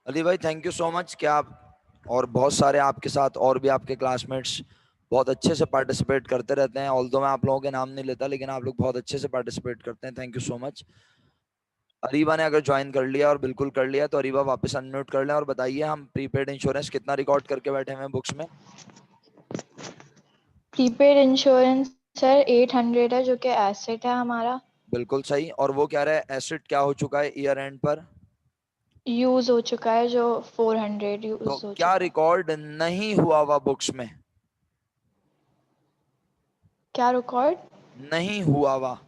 अली भाई thank you so much. क्या आप और बहुत सारे आपके साथ और भी आपके क्लासमेट्स बहुत अच्छे से पार्टिसिपेट करते रहते हैं। ऑल्दो मैं आप लोगों के नाम नहीं लेता, लेकिन आप लोग बहुत अच्छे से पार्टिसिपेट करते हैं। Thank you so much. Areeba ने अगर ज्वाइन कर लिया और बिल्कुल कर लिया तो अरीबा वापस अनम्यूट कर लें और बताइए हम प्रीपेड इंश्योरेंस कितना रिकॉर्ड करके बैठे हुए हैं बुक्स में। प्रीपेड इंश्योरेंस सर 800 है, जो कि एसेट है हमारा। बिल्कुल सही। और वो कह रहा है एसेट क्या हो चुका है ईयर एंड पर? यूज हो चुका है, जो 400 तो यूज हो क्या चुका है। रिकॉर्ड नहीं हुआ हुआ बुक्स में? क्या रिकॉर्ड? नहीं हुआ हुआ,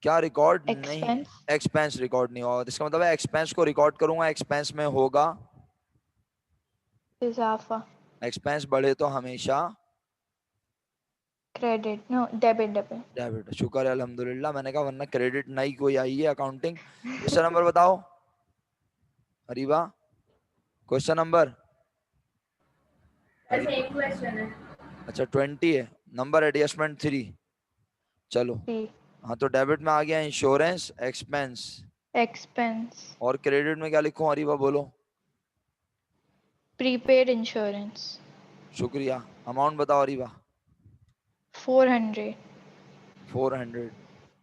क्या रिकॉर्ड नहीं? एक्सपेंस। एक्सपेंस रिकॉर्ड नहीं हुआ, इसका मतलब है एक्सपेंस को रिकॉर्ड करूंगा, एक्सपेंस में होगा इजाफा। एक्सपेंस बढ़े तो हमेशा credit, no, debit debit. Debit. शुक्र है अल्हम्दुलिल्लाह, मैंने कहा वरना क्रेडिट नहीं कोई आई है अकाउंटिंग। क्वेश्चन नंबर बताओ अरीबा। क्वेश्चन नंबर बस अरीबा। एक क्वेश्चन है। अच्छा 20 है। Number adjustment 3। चलो। सी। हाँ तो डेबिट में आ गया इंश्योरेंस एक्सपेंस। एक्सपेंस। और क्रेडिट में क्या लिखूं अरीबा बोलो? Prepaid insurance. शुक्रिया। अमाउंट बताओ अरीबा। 400। 400।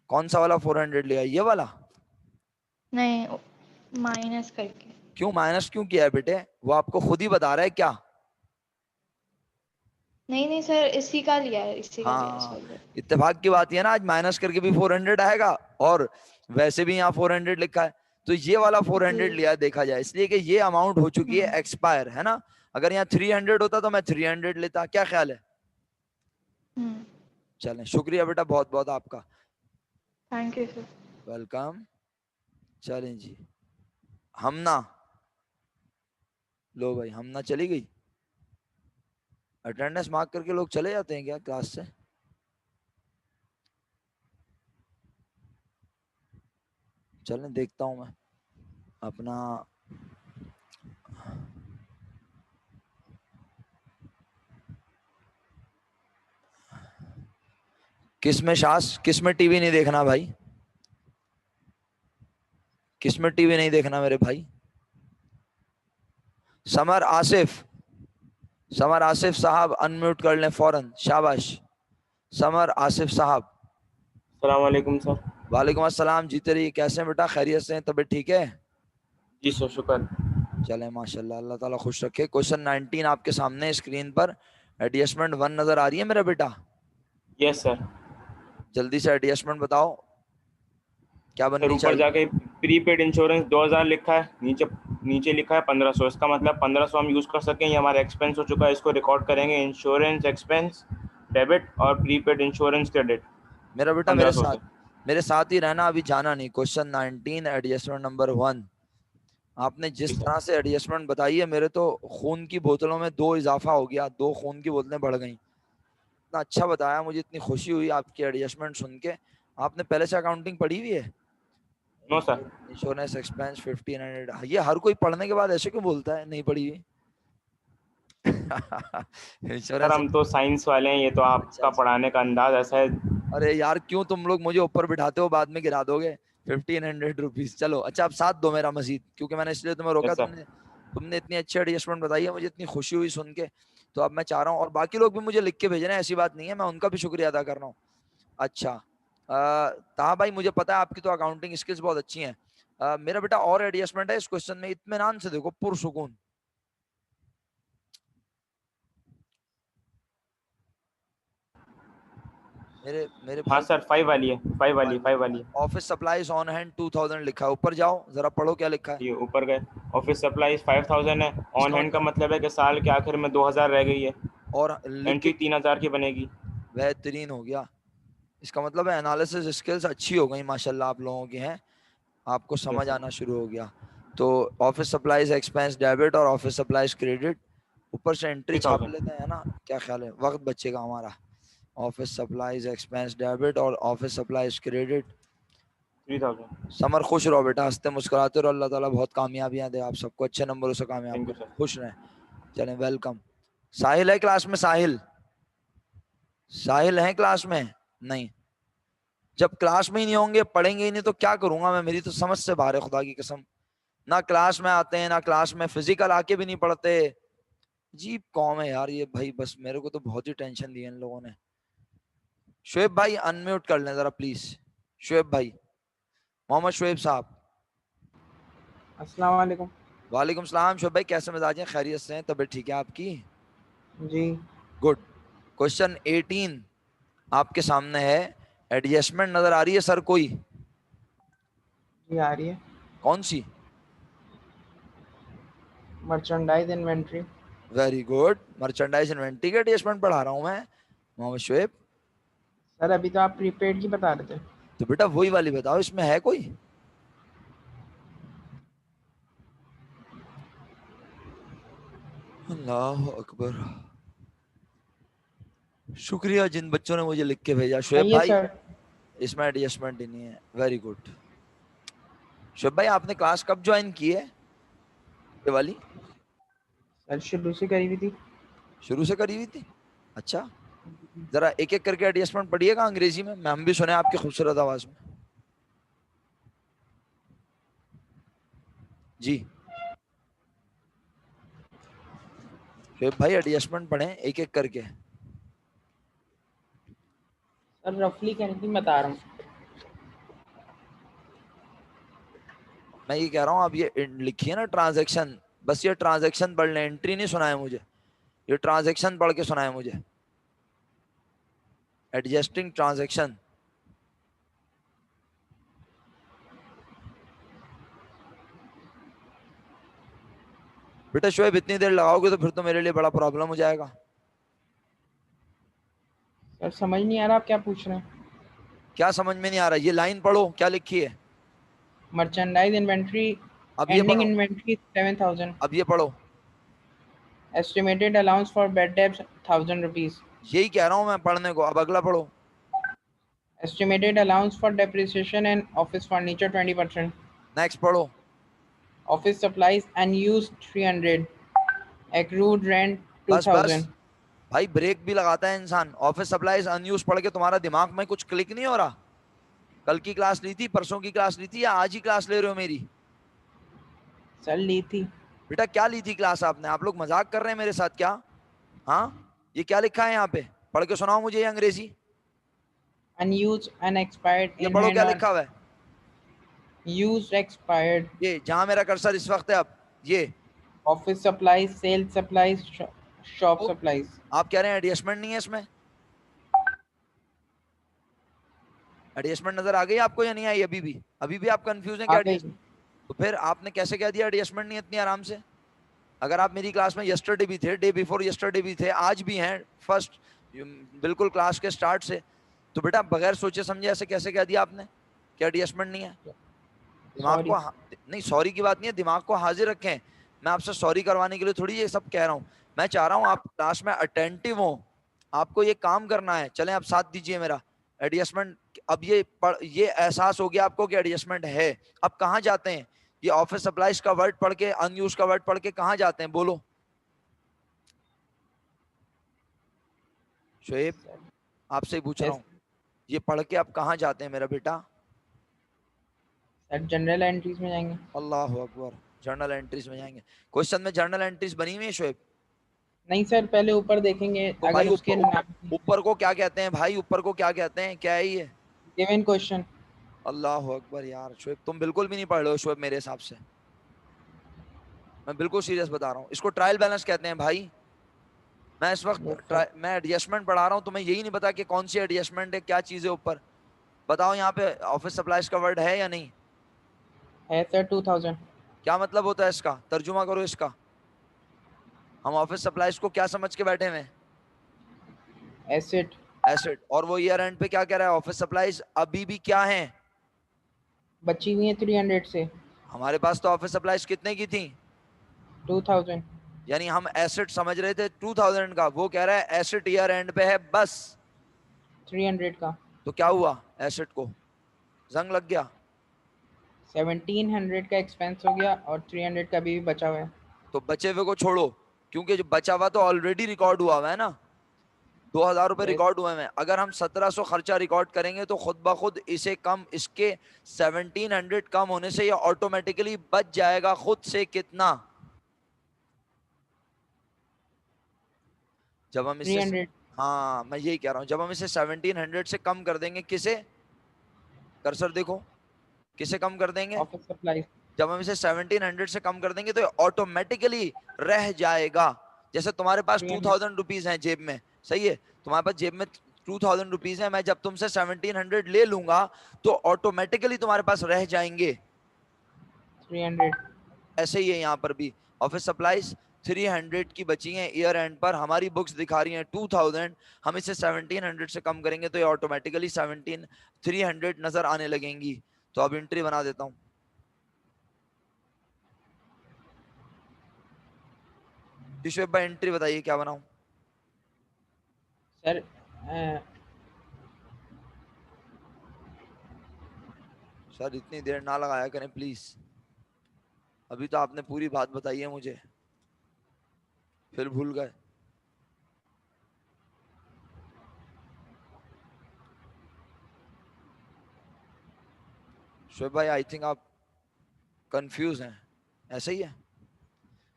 कौन सा वाला 400 लिया, ये वाला? नहीं, माइनस करके। क्यों माइनस क्यों किया है बेटे, वो आपको खुद ही बता रहा है क्या? नहीं नहीं सर, इसी का लिया है, इसी का लिया है, हाँ, सॉरी। इत्तेफाक की बात ये है ना, आज माइनस करके भी 400 आएगा और वैसे भी यहाँ 400 लिखा है। तो ये वाला 400 जी। लिया है देखा जाए, इसलिए कि ये अमाउंट हो चुकी है हम्म। एक्सपायर, है ना। अगर यहाँ 300 होता तो मैं 300 लेता, क्या ख्याल है? हम्म। चलें, शुक्रिया बेटा बहुत बहुत आपका। Thank you sir. वेलकम। चलें जी। हमना। लो भाई हमना चली गई। अटेंडेंस मार्क करके लोग चले जाते हैं क्या क्लास से? चलें देखता हूं मैं अपना। किस में शास, किस में टीवी नहीं देखना भाई, किस में टीवी नहीं देखना मेरे भाई? समर आसिफ। समर आसिफ साहब अनम्यूट कर लें फौरन, शाबाश। समर आसिफ साहब। अस्सलाम वालेकुम सर। वालेकुम अस्सलाम। जीते रहिए। कैसे हैं बेटा, खैरियत से हैं, तबीयत ठीक है? जी सर, शुक्र। चलें माशाल्लाह, अल्लाह ताला खुश रखे। क्वेश्चन 19 आपके सामने स्क्रीन पर। एडजस्टमेंट 1 नजर आ रही है मेरा बेटा? Yes sir. जल्दी से एडजस्टमेंट बताओ क्या सर बननी ऊपर चाहिए। जाके प्रीपेड इंश्योरेंस 2000 लिखा है, नीचे नीचे लिखा है 1500। इसका मतलब 1500 हम यूज़ कर सकें, ये हमारा एक्सपेंस हो चुका है, इसको रिकॉर्ड करेंगे इंश्योरेंस एक्सपेंस डेबिट और प्रीपेड इंश्योरेंस क्रेडिट मेरा बेटा 1500 से। मेरे साथ ही रहना, अभी जाना नहीं। Question 19 adjustment number 1। आपने जी जिस सर। तरह से एडजस्टमेंट बताई है, मेरे तो खून की बोतलों में 2 इजाफा हो गया, 2 खून की बोतलें बढ़ गई। इतना अच्छा बताया, मुझे इतनी खुशी हुई आपकी एडजस्टमेंट सुन के। आपने पहले से अकाउंटिंग पढ़ी हुई है? No sir. इंश्योरेंस एक्सपेंस 1500, ये हर कोई पढ़ने के बाद ऐसे क्यों बोलता है नहीं पढ़ी हुई? Sir insurance. हम तो साइंस वाले हैं, ये तो अच्छा आपका अच्छा। पढ़ाने का अंदाज ऐसा है। अरे यार क्यों तुम लोग मुझे ऊपर बिठाते हो, बाद में गिरा दोगे। 1500 रुपीज। चलो अच्छा, अब साथ दो मेरा मजीद, क्योंकि मैंने इसलिए तुम्हें रोका। Yes sir. तुमने तुमने इतनी अच्छी एडजस्टमेंट बताई है, मुझे इतनी खुशी हुई सुन के। तो अब मैं चाह रहा हूँ, और बाकी लोग भी मुझे लिख के भेज रहे हैं, ऐसी बात नहीं है, मैं उनका भी शुक्रिया अदा कर रहा हूँ। अच्छा ताहा भाई, मुझे पता है आपकी तो अकाउंटिंग स्किल्स बहुत अच्छी हैं। मेरा बेटा और एडजस्टमेंट है इस क्वेश्चन में, इत्मीनान से देखो, पुरसुकून। मेरे मेरे हाँ भाई। सर, 5 वाली है, 5 वाली, 5 वाली है। ऑफिस सप्लाईज ऑन हैंड 2000 लिखा है, ऊपर जाओ जरा पढ़ो क्या लिखा है। ये ऊपर गए। ऑफिस सप्लाईज 5000 है। ऑन इसका हैंड का मतलब, मतलब है कि साल के आखिर में 2000 रह गई है। और लिख के एंट्री 3000 की बनेगी। बेहतरीन हो गया। इसका मतलब है एनालिसिस स्किल्स अच्छी हो गई माशाल्लाह आप लोगों की हैं, आपको यस समझ आना सर। शुरू हो गया। तो ऑफिस सप्लाईज एक्सपेंस डेबिट और ऑफिस सप्लाईज क्रेडिट, ऊपर से एंट्री छाप 3000। लेते हैं ना, क्या ख्याल है, वक्त बचेगा हमारा। ऑफिस सप्लाईज एक्सपेंस डेबिट और ऑफिस सप्लाईज क्रेडिट। 3000। समर खुश रहो बेटा, हंसते मुस्कुराते रहो, अल्लाह ताला बहुत कामयाबियां दे आप सबको, अच्छे नंबरों से कामयाब थैंक यू करें, सर। खुश रहें। चलें वेलकम। साहिल है क्लास में? साहिल, साहिल है क्लास में? नहीं। जब क्लास में ही नहीं होंगे, पढ़ेंगे ही नहीं, तो क्या करूंगा मैं, मेरी तो समझ से बाहर है खुदा की कसम। ना क्लास में आते हैं, ना क्लास में फिजिकल आके भी नहीं पढ़ते। अजीब कौम है यार ये भाई, बस मेरे को तो बहुत ही टेंशन दी है इन लोगों ने। शुएब भाई अनम्यूट कर लें जरा प्लीज। शुएब भाई, मोहम्मद शुएब साहब। अस्सलाम वालेकुम। वालेकुम सलाम। शुएब भाई कैसे मिजाज हैं, खैरियत से हैं, तबीयत ठीक है आपकी? जी गुड। क्वेश्चन 18 आपके सामने है। एडजस्टमेंट नजर आ रही है सर कोई? जी आ रही है। कौन सी? Merchandise inventory. Very good. Merchandise inventory के एडजस्टमेंट पढ़ा रहा हूं मैं मोहम्मद शुएब। सर अभी तो आप प्रीपेड की बता रहे थे। तो बेटा वही वाली बताओ, इसमें है कोई? अल्लाह अकबर। शुक्रिया जिन बच्चों ने मुझे लिख के भेजा। शुएब नहीं है भाई सर। इसमें एडजस्टमेंट ही नहीं है। Very good. शुएब भाई आपने क्लास कब ज्वाइन की है ये वाली? सर शुरू से करी हुई थी। शुरू से करी हुई थी? अच्छा, जरा एक एक करके एडजस्टमेंट पढ़िएगा अंग्रेजी में, हम भी सुने आपकी खूबसूरत आवाज में। जी शुएब भाई एडजस्टमेंट पढ़ें एक एक करके। सर रफली कहने बता रहा हूँ। मैं ये कह रहा हूँ आप ये लिखिए ना ट्रांजैक्शन, बस ये ट्रांजैक्शन पढ़ लें, एंट्री नहीं सुनाए मुझे, ये ट्रांजैक्शन पढ़ के सुनाए मुझे। Adjusting transaction. बेटा शोएब इतनी देर लगाओगे तो फिर तो मेरे लिए बड़ा प्रॉब्लम हो जाएगा। सर समझ नहीं आ रहा आप क्या पूछ रहे हैं। क्या समझ में नहीं आ रहा? ये लाइन पढ़ो क्या लिखी है। मर्चेंडाइज इन्वेंट्री अब ये एंडिंग पढ़ो, इन्वेंट्री 7000। अब ये पढ़ो। Estimated allowance for bed debts 1000 rupees. यही कह रहा हूं मैं पढ़ने को, अब अगला पढ़ो। Estimated allowance for depreciation and office furniture 20%। Next पढ़ो। Office supplies unused 300। Accrued rent बस बस 2000। भाई, ब्रेक भी लगाता है इंसान। ऑफिस सप्लाईज अनयूज पढ़ के तुम्हारा दिमाग में कुछ क्लिक नहीं हो रहा? कल की क्लास ली थी, परसों की क्लास ली थी, या आज ही क्लास ले रहे हो मेरी? सर ली थी। बेटा क्या ली थी क्लास आपने? आप लोग मजाक कर रहे हैं मेरे साथ क्या? हाँ, ये क्या लिखा है यहाँ पे? पढ़ के सुनाओ मुझे ये अंग्रेजी। अनयूज्ड अनएक्सपायर्ड ये इन पढ़ो हैंड क्या और लिखा हुआ है। Used expired. ये जहां मेरा कर्सर इस वक्त है, अब ये office supplies sales supplies shop तो सप्लाईज। आप कह रहे हैं एडजस्टमेंट नहीं है इसमें? एडजस्टमेंट नजर आ गई आपको या नहीं आई? अभी भी, अभी भी आप कंफ्यूज हैं आ क्या गई। एडजस्टमेंट? तो फिर आपने कैसे कह दिया एडजस्टमेंट नहीं है इतनी आराम से? अगर आप मेरी क्लास में यस्टरडे भी थे, डे बिफोर यस्टरडे भी थे, आज भी हैं, फर्स्ट बिल्कुल क्लास के स्टार्ट से, तो बेटा बगैर सोचे समझे ऐसे कैसे कह दिया आपने कि एडजस्टमेंट नहीं है? दिमाग सॉरी। को नहीं, सॉरी की बात नहीं है, दिमाग को हाजिर रखें। मैं आपसे सॉरी करवाने के लिए थोड़ी ये सब कह रहा हूँ। मैं चाह रहा हूँ आप क्लास में अटेंटिव हो, आपको ये काम करना है। चलें आप साथ दीजिए मेरा। एडजस्टमेंट अब ये एहसास हो गया आपको कि एडजस्टमेंट है। अब कहाँ जाते हैं? ये ऑफिस सप्लाईज का वर्ड पढ़ के, अनयूज का वर्ड पढ़ के कहाँ जाते हैं बोलो? शोएब आपसे ही पूछ रहा हूँ, ये पढ़ के आप कहाँ जाते हैं मेरा बेटा? सर जनरल एंट्रीज में जाएंगे। अल्लाह अकबर, जर्नल एंट्रीज में जाएंगे। क्वेश्चन में जर्नल एंट्रीज बनी हुई है शोएब? नहीं सर पहले ऊपर देखेंगे तो भाई अगर उसके नाम ऊपर को क्या कहते हैं भाई? ऊपर को क्या कहते हैं? क्या है ये? Given question. अल्लाह अकबर यार शोएब, तुम बिल्कुल भी नहीं पढ़ रहे हो शोएब मेरे हिसाब से। मैं बिल्कुल सीरियस बता रहा हूँ, इसको ट्रायल बैलेंस कहते हैं भाई। मैं इस वक्त मैं एडजस्टमेंट पढ़ा रहा हूँ, तुम्हें यही नहीं पता कि कौन सी एडजस्टमेंट है, क्या चीज है ऊपर? बताओ यहाँ पे ऑफिस सप्लाईज का वर्ड है या नहीं? है सर 2000। क्या मतलब होता है इसका? तर्जुमा करो इसका। हम ऑफिस सप्लाईज को क्या समझ के बैठे हुए हैं? एसेट। एसेट। और वो ईयर एंड पे क्या कह रहा है? ऑफिस सप्लाईज अभी भी क्या है? बची हुई है 300 से। हमारे पास तो ऑफिस सप्लाईज कितने की थी? 2000। यानी हम एसेट समझ रहे थे 2000 का, वो कह रहा है एसेट ईयर एंड पे है बस। 300 का। तो क्या हुआ? एसेट को जंग लग गया। 1700 का एक्सपेंस हो गया और 300 का अभी भी बचा हुआ है। तो बचे हुए को छोड़ो, क्योंकि जो बचा हुआ तो ऑलरेडी रिकॉर्ड हुआ हुआ है ना। 2000 रुपए Yes. रिकॉर्ड हुए हैं, अगर हम 1700 खर्चा रिकॉर्ड करेंगे तो खुद ब खुद इसे कम, इसके 1700 कम होने से ये ऑटोमेटिकली बच जाएगा खुद से कितना, जब हम इसे 300. हाँ मैं यही कह रहा हूं, जब हम इसे 1700 से कम कर देंगे, किसे, कर्सर देखो, किसे कम कर देंगे, Office supplies. जब हम इसे 1700 से कम कर देंगे तो ऑटोमेटिकली रह जाएगा। जैसे तुम्हारे पास 300. 2000 रुपीज है जेब में, सही है, तुम्हारे पास जेब में 2000 रुपीज है, मैं जब तुमसे 1700 ले लूंगा तो ऑटोमेटिकली तुम्हारे पास रह जाएंगे। 300. ऐसे ही है यहाँ पर भी, ऑफिस सप्लाईज 300 की बची हैं ईयर एंड पर, हमारी बुक्स दिखा रही हैं 2000, हम इसे 1700 से कम करेंगे तो ये ऑटोमेटिकली 300 नजर आने लगेंगी। तो अब एंट्री बना देता हूँ। शुएब भाई एंट्री बताइए क्या बनाऊं। सर सर इतनी देर ना लगाया करें प्लीज, अभी तो आपने पूरी बात बताई है मुझे, फिर भूल गए। शुएब भाई आई थिंक आप कंफ्यूज हैं, ऐसा ही है,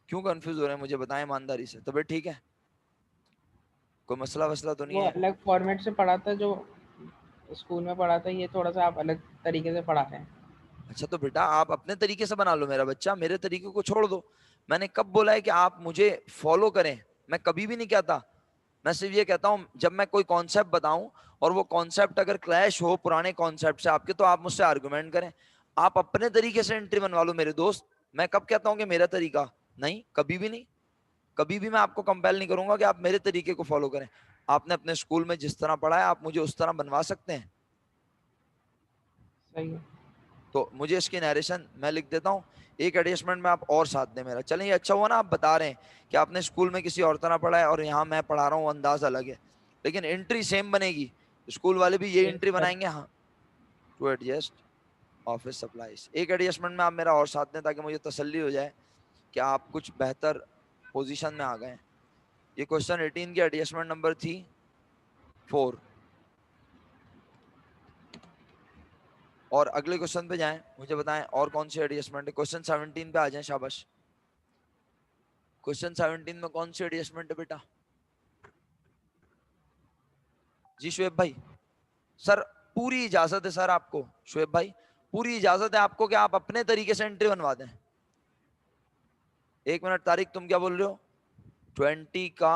क्यों कंफ्यूज हो रहे हैं मुझे बताएं ईमानदारी से। तबीयत ठीक है, कोई मसला वसला तो नहीं वो है। अलग फॉर्मेट से पढ़ा था जो स्कूल में पढ़ा था, ये थोड़ा सा आप अलग तरीके से पढ़ाते हैं। अच्छा तो बेटा आप अपने तरीके से बना लो मेरा बच्चा, मेरे तरीके को छोड़ दो। मैंने कब बोला है कि आप मुझे फॉलो करें, मैं कभी भी नहीं कहता। मैं सिर्फ ये कहता हूं जब मैं कोई कॉन्सेप्ट बताऊं और वो कॉन्सेप्ट अगर क्लैश हो पुराने कॉन्सेप्ट से आपके, तो आप मुझसे आर्गुमेंट करें। आप अपने तरीके से एंट्री बनवा लो मेरे दोस्त। मैं कब कहता हूं कि मेरा तरीका, नहीं कभी भी नहीं, कभी भी मैं आपको कंपेल नहीं करूंगा कि आप मेरे तरीके को फॉलो करें। आपने अपने स्कूल में जिस तरह पढ़ा है आप मुझे उस तरह बनवा सकते हैं। सही है। तो मुझे इसकी नरेशन मैं लिख देता हूँ, एक एडजस्टमेंट में आप और साथ दें मेरा। चलें ये अच्छा हुआ ना, आप बता रहे हैं कि आपने स्कूल में किसी और तरह पढ़ा है और यहाँ मैं पढ़ा रहा हूँ, अंदाज अलग है, लेकिन एंट्री सेम बनेगी। स्कूल वाले भी ये Yes, एंट्री सर. बनाएंगे। हाँ, टू एडजस्ट ऑफिस सप्लाईज, एक एडजस्टमेंट में आप मेरा और साथ दें ताकि मुझे तसल्ली हो जाए कि आप कुछ बेहतर पोजीशन में आ गए। ये क्वेश्चन 18 की एडजस्टमेंट नंबर थी 4। और अगले क्वेश्चन पे जाएं, मुझे बताएं और कौन सी एडजस्टमेंट है। क्वेश्चन 17 पे आ जाएं, शाबाश। क्वेश्चन 17 में कौन सी एडजस्टमेंट है बेटा। जी शुएब भाई, सर पूरी इजाजत है सर आपको, शुएब भाई पूरी इजाजत है आपको कि आप अपने तरीके से एंट्री बनवा दें। एक मिनट तारिक, तुम क्या बोल रहे हो। 20 का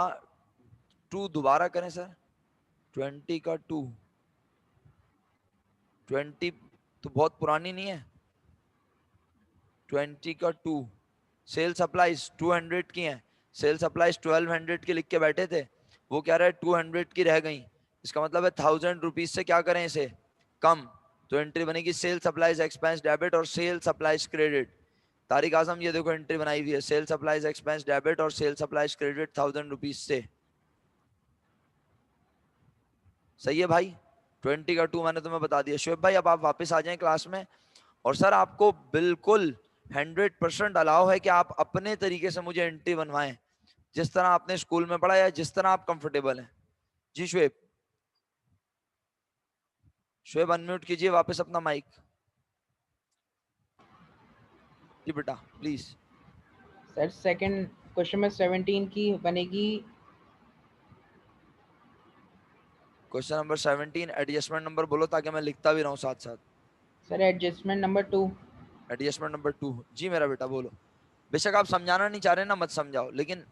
2 दोबारा करें सर, 20 का 2, 20 तो बहुत पुरानी नहीं है। 20 का 2, सेल सप्लाईज 200 की हैं, सेल सप्लाईज 1200 की लिख के बैठे थे, वो कह रहा है 200 की रह गई, इसका मतलब है 1000 रुपीज से क्या करें इसे कम। तो एंट्री बनेगी सेल सप्लाईज एक्सपेंस डेबिट और सेल सप्लाईज क्रेडिट। तारिक आजम ये देखो एंट्री बनाई हुई है, सेल सप्लाईज एक्सपेंस डेबिट और सेल सप्लाईज क्रेडिट 1000 रुपीज से। सही है भाई, 20 का 2 मैंने तुम्हें बता दिया। शुएब भाई अब आप वापस आ जाएं क्लास में, और सर आपको बिल्कुल 100% अलाउ है कि आप अपने तरीके से मुझे एंट्री बनवाएं, जिस तरह आपने स्कूल में पढ़ा या जिस तरह आप कंफर्टेबल हैं। जी शुएब, शुएब अनम्यूट कीजिए वापस अपना माइक। जी बेटा प्लीज। सर सेकंड क्वेश्चन में 17 की बनेगी। क्वेश्चन नंबर 17 एडजस्टमेंट नंबर बोलो ताकि मैं लिखता भी रहूं साथ साथ। Sir adjustment number 2. Adjustment number 2, जी मेरा बेटा बोलो। बेशक आप समझाना नहीं चाह रहे ना, मत समझाओ, लेकिन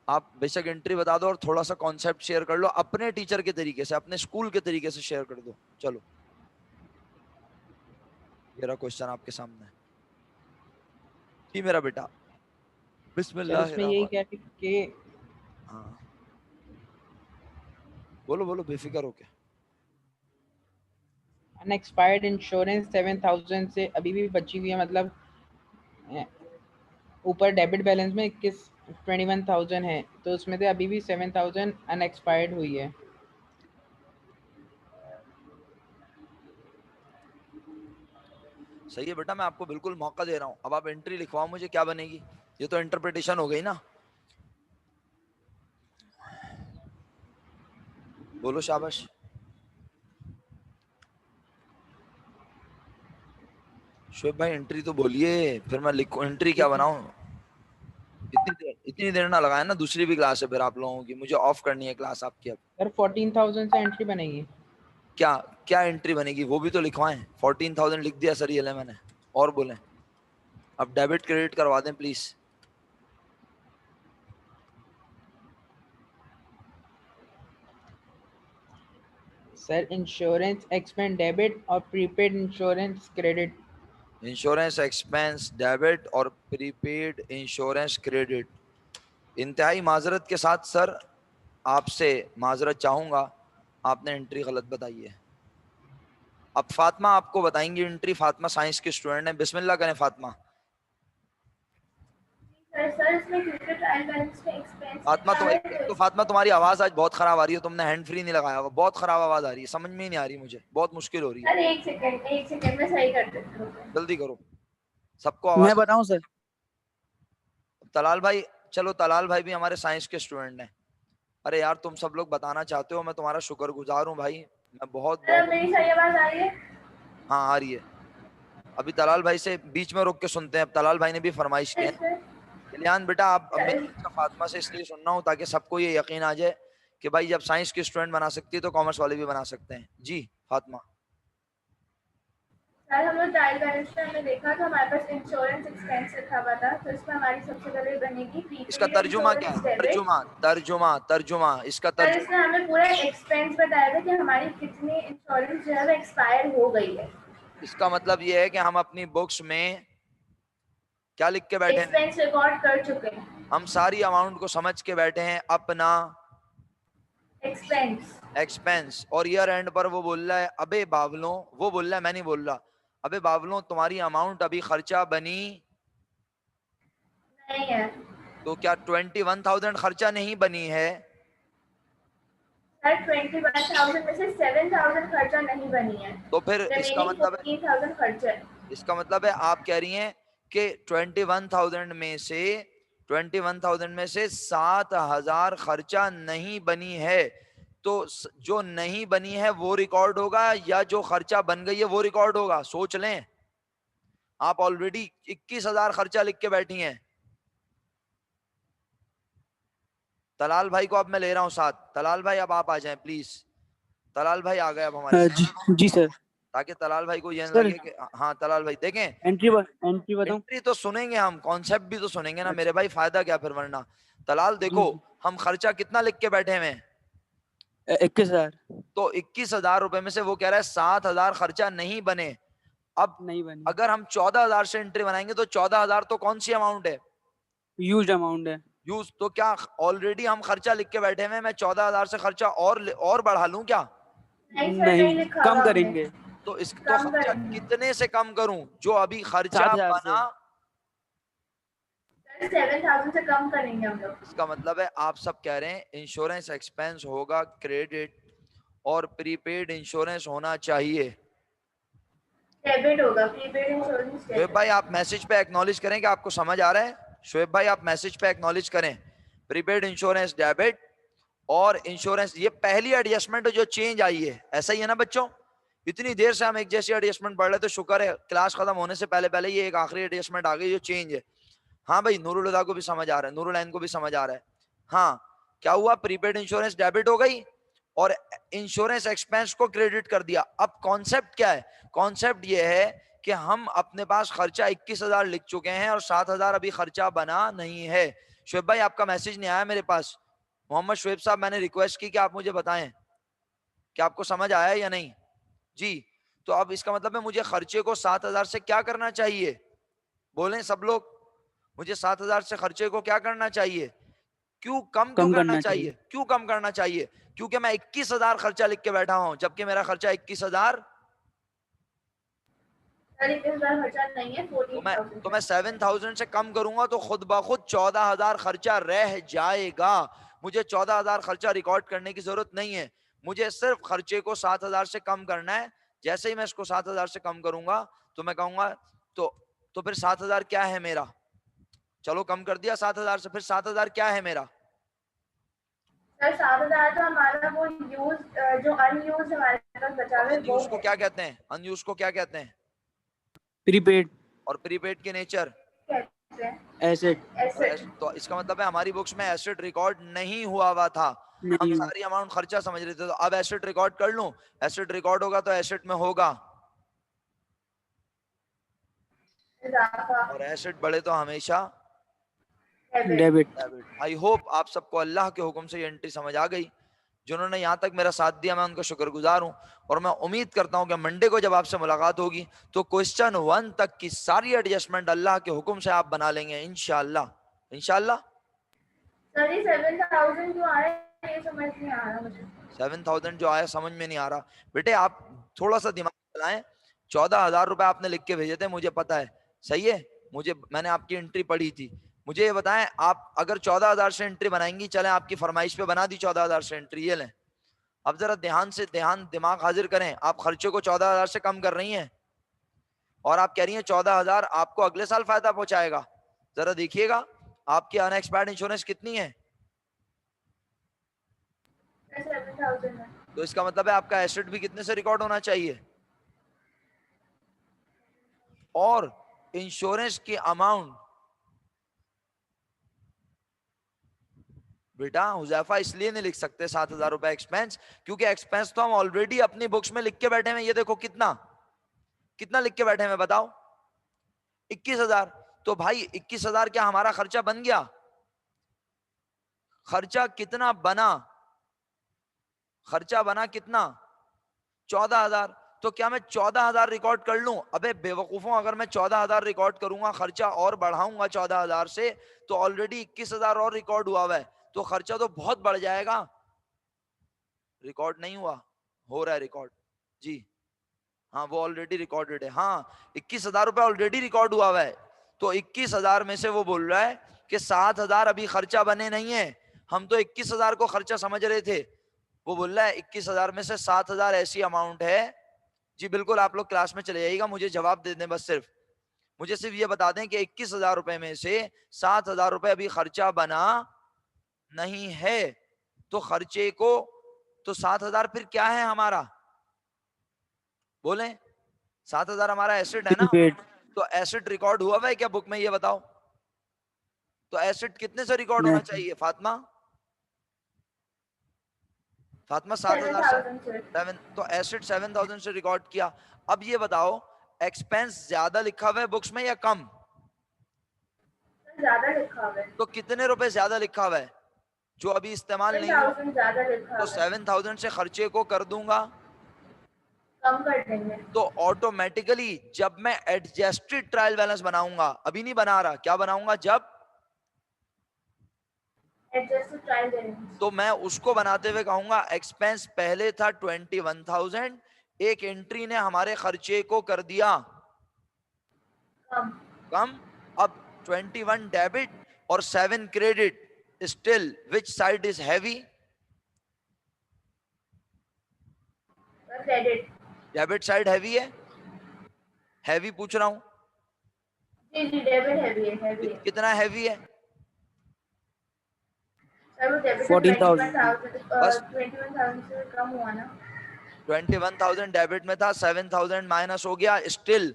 आप बेशक एंट्री बता दो और थोड़ा सा कॉन्सेप्ट शेयर कर लो अपने टीचर के तरीके से, अपने स्कूल के तरीके से शेयर कर दो। चलो मेरा क्वेश्चन आपके सामने है। जी मेरा बेटा, सर बिस्मिल्लाह उसमें यही रहमान। क्या है कि हाँ बोलो बोलो बेफिक्र होके। अनएक्सपायर्ड इंश्योरेंस 7000 से अभी भी बची हुई है, मतलब ऊपर डेबिट बैलेंस में 21,000 है, तो उसमें से अभी भी 7000 अनएक्सपायर्ड हुई है। सही है बेटा, मैं आपको बिल्कुल मौका दे रहा हूँ, अब आप एंट्री लिखवाओ मुझे, क्या बनेगी। ये तो इंटरप्रिटेशन हो गई ना। बोलो शाबाश। शोएब भाई एंट्री तो बोलिए, फिर मैं लिखूं एंट्री क्या बनाऊं। इतनी देर ना लगाए ना, दूसरी भी क्लास है फिर आप लोगों की, मुझे ऑफ करनी है क्लास आपकी अब। सर 14,000 से एंट्री बनेगी। क्या क्या एंट्री बनेगी वो भी तो लिखवाएं। 14,000 लिख दिया सर ये मैंने, और बोले अब डेबिट क्रेडिट करवा दें please. Sir insurance expense debit और prepaid insurance credit. Insurance expense debit और प्रीपेड इंश्योरेंस क्रेडिट। इंतहाई माजरत के साथ सर आपसे माजरत चाहूंगा, आपने एंट्री गलत बताई है। अब फातिमा आपको बताएंगी एंट्री। फातिमा साइंस की स्टूडेंट है, बिस्मिल्लाह करें फातिमा। सर इसमें क्योंकि ट्रायल बैलेंस में एक्सपेंस फातिमा लिखा तो है एक तो फातिमा तुम्हारी आवाज आज बहुत खराब आ रही है, तुमने हैंड फ्री नहीं लगाया हुआ, बहुत खराब आवाज आ रही है, समझ में ही नहीं आ रही, मुझे बहुत मुश्किल हो रही है। सर एक सेकंड में सही कर देती हूँ। जल्दी करो, सबको मैं आवाज। बताऊं सर? तलाल भाई, चलो तलाल भाई भी हमारे साइंस के स्टूडेंट हैं। अरे यार तुम सब लोग बताना चाहते हो, मैं तुम्हारा शुक्रगुजार हूँ भाई, मैं बहुत सर अब बहुत। मेरी सही आवाज आ रही है? हाँ आ रही है। अभी तलाल भाई से बीच में रोक के सुनते हैं, अब तलाल भाई ने भी फरमाइश की है। इसमें इलियान बेटा आप, अब मैं फातिमा से इसलिए सुन रहा हूँ ताकि सबको ये यकीन आ जाए कि भाई जब साइंस के स्टूडेंट बना सकती है तो कॉमर्स वाले भी बना सकते हैं। जी फातिमा। सर हम लोग ट्रायल बैलेंस में हमने देखा तो हमारे पास इंश्योरेंस एक्सपेंस लिखा हुआ था, तो इसमें हमारी सबसे पहले बनेगी इसका प्रीपेड तर्जुमा क्या इंश्योरेंस है? डेबिट। तर्जुमा इसका सर तर्जुमा। इसमें हमें पूरा एक्सपेंस बताया था कि हमारी कितनी इंश्योरेंस जो है वो एक्सपायर हो गई है। इसका मतलब ये है कि हम अपनी बुक्स में क्या लिख के बैठे हैं? एक्सपेंस रिकॉर्ड कर चुके हैं। हम सारी अमाउंट को समझ के बैठे हैं अपना एक्सपेंस। एक्सपेंस, और ईयर एंड पर वो बोल रहा है अबे बावलों, वो बोल रहा है मैं नहीं बोल रहा, अबे बावलों तुम्हारी अमाउंट अभी खर्चा बनी नहीं है। तो क्या 21,000 खर्चा नहीं बनी है? सर 21,000 में से 7,000 खर्चा नहीं बनी है, तो फिर इसका रिमेनिंग मतलब है, 14,000 खर्चा है। इसका मतलब है आप कह रही हैं कि 21,000 में से 7,000 खर्चा नहीं बनी है। तो जो नहीं बनी है वो रिकॉर्ड होगा या जो खर्चा बन गई है वो रिकॉर्ड होगा? सोच लें, आप ऑलरेडी 21,000 खर्चा लिख के बैठी हैं। तलाल भाई को अब मैं ले रहा हूं साथ। तलाल भाई अब आप आ जाएं प्लीज। तलाल भाई आ गए अब हमारे साथ, जी सर। ताकि तलाल भाई को ये न सर लगे कि हाँ तलाल भाई देखें। एंट्री बताऊं? एंट्री तो सुनेंगे हम, कॉन्सेप्ट भी तो सुनेंगे ना मेरे भाई, फायदा क्या फिर वरना। तलाल देखो हम खर्चा कितना लिख के बैठे हुए हैं? 21,000 तो 21,000 रुपए में से वो कह रहा है 7,000 खर्चा नहीं बने। अब नहीं बनी, अगर हम 14,000 से एंट्री बनाएंगे तो 14,000 तो कौन सी अमाउंट है? यूज्ड अमाउंट है। यूज। तो क्या ऑलरेडी हम खर्चा लिख के बैठे हुए हैं, मैं 14,000 से खर्चा और बढ़ा लूं क्या? नहीं सर नहीं लिखा कम हुआ करेंगे। तो कम खर्चा करेंगे। कितने से कम करूं जो अभी खर्चा 7,000 से। बना? सर 7,000 से कम करेंगे हम लोग। इसका मतलब है आप सब कह रहे हैं इंश्योरेंस एक्सपेंस होगा क्रेडिट और प्रीपेड इंश्योरेंस होना चाहिए। डेबिट होगा, प्रीपेड इंश्योरेंस शोएब डेबिट। भाई आप मैसेज पे एक्नॉलेज करें कि आपको समझ आ रहा है। शोएब भाई आप मैसेज पे एक्नॉलेज करें, प्रीपेड इंश्योरेंस डेबिट और इंश्योरेंस। ये पहली एडजस्टमेंट जो चेंज आई है, ऐसा ही है ना बच्चों? इतनी देर से हम एक जैसी एडजस्टमेंट पढ़ रहे, तो शुक्र है क्लास खत्म होने से पहले पहले ये एक आखिरी एडजस्टमेंट आ गई जो चेंज है। हाँ भाई नूरुल हुदा को भी समझ आ रहा है, नूरुल ऐन को भी समझ आ रहा है। हाँ क्या हुआ? प्रीपेड इंश्योरेंस डेबिट हो गई और इंश्योरेंस एक्सपेंस को क्रेडिट कर दिया। अब कॉन्सेप्ट क्या है? कॉन्सेप्ट ये है कि हम अपने पास खर्चा 21,000 लिख चुके हैं और 7,000 अभी खर्चा बना नहीं है। शुएब भाई आपका मैसेज नहीं आया मेरे पास। मोहम्मद शुएब साहब मैंने रिक्वेस्ट की कि आप मुझे बताएं कि आपको समझ आया या नहीं। जी तो अब इसका मतलब है मुझे खर्चे को 7,000 से क्या करना चाहिए? बोलें सब लोग, मुझे 7,000 से खर्चे को क्या करना चाहिए? क्यों कम करना चाहिए? क्यों कम करना चाहिए? क्योंकि मैं 21,000 खर्चा लिख के बैठा हूं, जबकि मेरा खर्चा 21,000। सर 21,000 खर्चा नहीं है, 14,000 तो मैं 7,000 से कम करूंगा तो खुद ब खुद 14,000 खर्चा रह जाएगा। मुझे 14,000 खर्चा रिकॉर्ड करने की जरूरत नहीं है, मुझे सिर्फ खर्चे को 7,000 से कम करना है। जैसे ही मैं इसको 7,000 से कम करूंगा तो मैं कहूंगा तो फिर 7,000 क्या है मेरा? चलो कम कर दिया 7,000 से, फिर 7,000 क्या है मेरा? सर 7,000 तो हमारा वो यूज जो अनयूज हमारे पास बचा हुआ है वो अनयूज को है। क्या कहते हैं? अनयूज को क्या कहते हैं? प्रीपेड और प्रीपेड के नेचर कहते हैं एसेट और एसेट। तो इसका मतलब है हमारी बुक्स में एसेट रिकॉर्ड नहीं हुआ था, हम नहीं हुआ। सारी अमाउंट खर्चा समझ रहे थे। तो अब एसेट रिकॉर्ड कर लूं, एसेट रिकॉर्ड होगा तो एसेट में होगा, इजाफा और एसेट बढ़े तो हमेशा debit. Debit. Debit. I hope आप सबको अल्लाह के हुक्म से ये एंट्री समझ आ गई। जिन्होंने यहाँ तक मेरा साथ दिया मैं उनका शुक्रगुजार हूँ, और मैं उम्मीद करता हूँ कि मंडे को जब आपसे मुलाकात होगी तो क्वेश्चन 1 तक की सारी एडजस्टमेंट अल्लाह के हुक्म से आप बना लेंगे इंशाअल्लाह। इंशाअल्लाह। सर ये 7,000 जो आया ये समझ नहीं आ रहा मुझे। 7,000 जो आया समझ में नहीं आ रहा। बेटे आप थोड़ा सा दिमाग चलाएं। 14,000 रुपए आपने लिख के भेजे थे, मुझे पता है, सही है, मैंने आपकी एंट्री पढ़ी थी। मुझे ये बताएं, आप अगर 14,000 से एंट्री बनाएंगी, चलें आपकी फरमाइश पे बना दी 14,000 से एंट्री, ये लें। अब जरा दिमाग हाजिर करें। आप खर्चे को 14,000 से कम कर रही हैं और आप कह रही हैं 14,000 आपको अगले साल फायदा पहुंचाएगा। जरा देखिएगा आपकी अनएक्सपायर्ड इंश्योरेंस कितनी है। 7,000 है। तो इसका मतलब है आपका एसेट भी कितने से रिकॉर्ड होना चाहिए, और इंश्योरेंस की अमाउंट। बेटा हुजैफा इसलिए नहीं लिख सकते 7,000 रुपए एक्सपेंस, क्योंकि एक्सपेंस तो हम ऑलरेडी अपनी बुक्स में लिख के बैठे हैं। ये देखो कितना कितना लिख के बैठे हैं, बताओ 21,000। तो भाई 21,000 क्या हमारा खर्चा बन गया? खर्चा कितना बना? खर्चा बना कितना? 14,000। तो क्या मैं 14,000 रिकॉर्ड कर लूं? अबे बेवकूफों, अगर मैं 14,000 रिकॉर्ड करूंगा, खर्चा और बढ़ाऊंगा 14,000 से, तो ऑलरेडी 21,000 और रिकॉर्ड हुआ है, तो खर्चा तो बहुत बढ़ जाएगा। रिकॉर्ड नहीं हुआ, हो रहा है रिकॉर्ड जी। हाँ वो ऑलरेडी रिकॉर्डेड है। हाँ 21,000 रुपए ऑलरेडी रिकॉर्ड हुआ है। तो 21,000 में से वो बोल रहा है कि 7,000 अभी खर्चा बने नहीं है, हम तो 21,000 को खर्चा समझ रहे थे। वो बोल रहा है 21,000 में से 7,000 ऐसी अमाउंट है। जी बिल्कुल, आप लोग क्लास में चले जाइएगा, मुझे जवाब दे दें, बस मुझे सिर्फ ये बता दें कि 21,000 रुपए में से 7,000 रुपए अभी खर्चा बना नहीं है। तो खर्चे को, तो 7,000 फिर क्या है हमारा? बोलें, 7,000 हमारा एसेट है ना। प्रीपेड। तो एसेट रिकॉर्ड हुआ है क्या बुक में, ये बताओ। तो एसेट कितने से रिकॉर्ड होना नहीं। चाहिए फातिमा? फातिमा 7,000 से 7, तो एसेट 7,000 से रिकॉर्ड किया। अब ये बताओ एक्सपेंस ज्यादा लिखा हुआ है बुक्स में या कम? ज्यादा लिखा हुआ है। तो कितने रुपए ज्यादा लिखा हुआ है जो अभी इस्तेमाल नहीं हुआ? 7,000 ज्यादा लिखा तो हुआ है। 7,000 से खर्चे को कर दूंगा, कम कर देंगे। तो ऑटोमेटिकली जब मैं एडजस्टेड ट्रायल बैलेंस बनाऊंगा, अभी नहीं बना रहा, क्या बनाऊंगा जब, एडजस्टेड ट्रायल बैलेंस। तो मैं उसको बनाते हुए कहूंगा एक्सपेंस पहले था 21,000, एक एंट्री ने हमारे खर्चे को कर दिया कम। कम। अब 21 डेबिट और 7 credit, still which side is heavy? Credit. Debit side heavy है, हैवी पूछ रहा हूं। जी जी डेबिट हैवी है, हैवी है। कितना हैवी है? सर वो डेबिट 14,000। 21,000 से कम हुआ ना। 21,000 डेबिट में था, 7,000 माइनस हो गया, स्टिल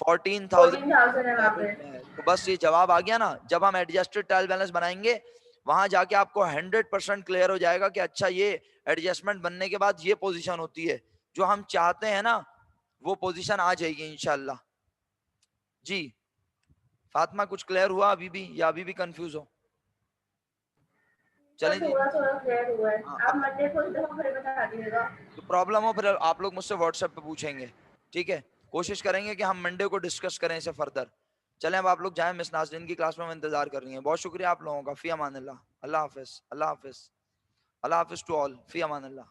14,000 14,000 है वहाँ पे। डेबिट में है। तो बस ये जवाब आ गया ना। जब हम एडजस्टेड ट्रायल बैलेंस बनाएंगे वहां जाके आपको 100% क्लियर हो जाएगा कि अच्छा ये एडजस्टमेंट बनने के बाद ये पोजीशन होती है, जो हम चाहते हैं ना वो पोजीशन आ जाएगी इंशाल्लाह। जी फातिमा कुछ क्लियर हुआ अभी भी, या अभी भी कंफ्यूज हो? चलें जी। थोड़ा थोड़ा क्लियर हुआ है। हाँ, आप मंडे को तो फिर बता दीजिएगा। तो प्रॉब्लम हो फिर आप लोग मुझसे व्हाट्सएप पे पूछेंगे, ठीक है। कोशिश करेंगे कि हम मंडे को डिस्कस करें इसे फर्दर। चलें अब आप लोग जाएं, मिस नाज़रीन की क्लास में हम इंतजार कर रही हैं। बहुत शुक्रिया आप लोगों का। फी अमान अल्लाह। अल्लाह हाफिज़, अल्लाह हाफिज़, अल्लाह हाफिज़ to all. Fee Aman Allah.